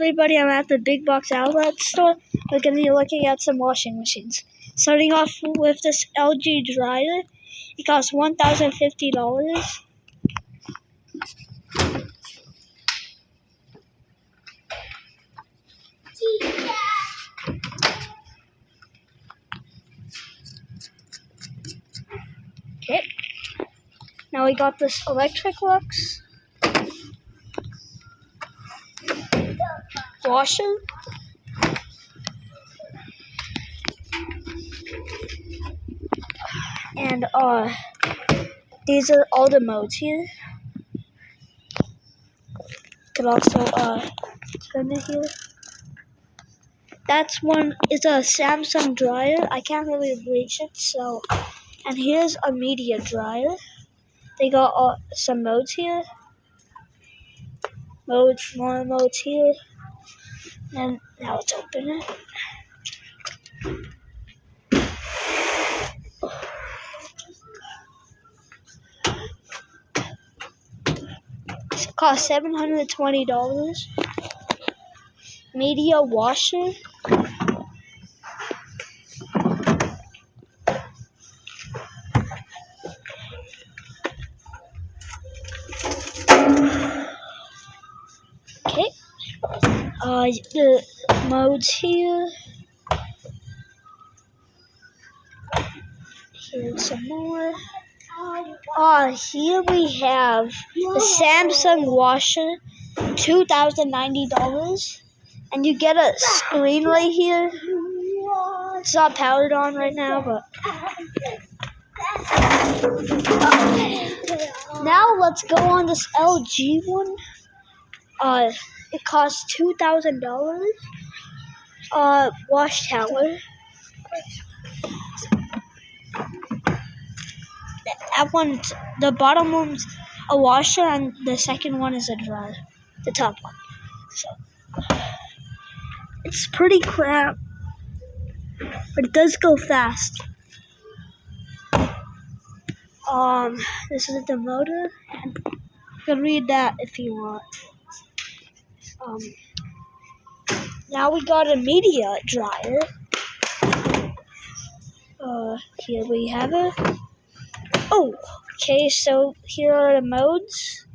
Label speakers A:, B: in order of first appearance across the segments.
A: everybody? I'm at the big box outlet store. We're going to be looking at some washing machines. Starting off with this LG dryer. It costs $1,050. Okay. Now we got this Electrolux washer. And these are all the modes here. You can also turn it here. That's one is a Samsung dryer. I can't really reach it, so. And here's a media dryer. They got some modes here. More modes here. And now let's open it. It costs $720. Media washer. Okay. The modes here. Here's some more. Here we have the Samsung washer, $2,090, and you get a screen right here. It's not powered on right now, but now let's go on this LG one. It costs $2,000. Wash tower. That one, the bottom one's a washer, and the second one is a dryer. The top one. So it's pretty crap, but it does go fast. This is the motor, and you can read that if you want. Now we got a media dryer. Here we have it. Oh, okay, so here are the modes.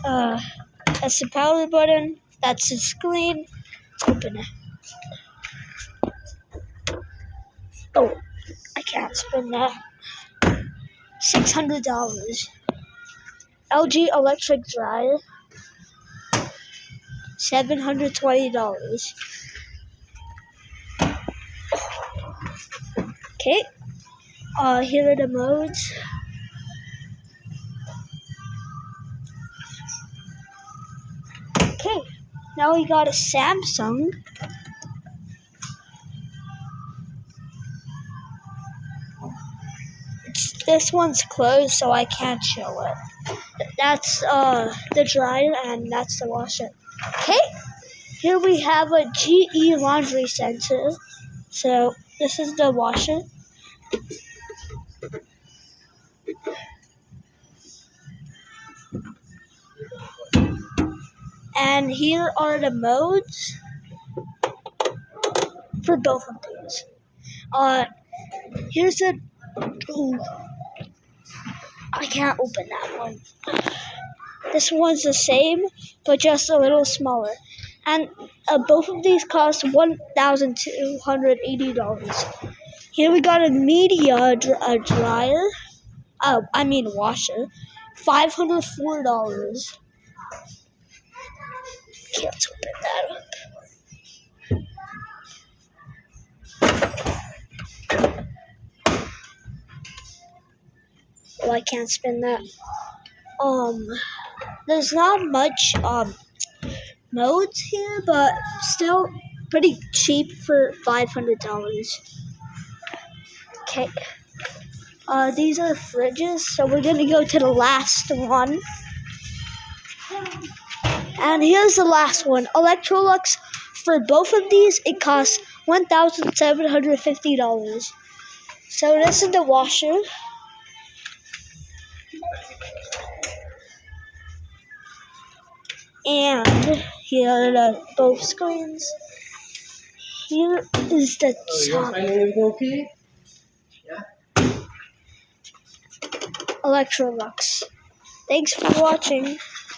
A: That's the power button. That's the screen. Let's open it. Oh, I can't spin that. $600. LG electric dryer. $720. Okay. Here are the modes. Okay. Now we got a Samsung. This one's closed, so I can't show it. That's the dryer, and that's the washer. Okay, here we have a GE laundry center. So this is the washer. And here are the modes for both of these. Here's the. Ooh, I can't open that one. This one's the same, but just a little smaller. And both of these cost $1,280. Here we got a media dryer. Washer. $504. Okay, let's open that up. Oh, I can't spin that. There's not much modes here, but still pretty cheap for $500. Okay. These are fridges, so we're gonna go to the last one. And here's the last one. Electrolux. For both of these, it costs $1,750. So this is the washer. And here are the both screens. Here is the
B: You're
A: top.
B: finding everything okay? Yeah.
A: Electrolux. Thanks for watching.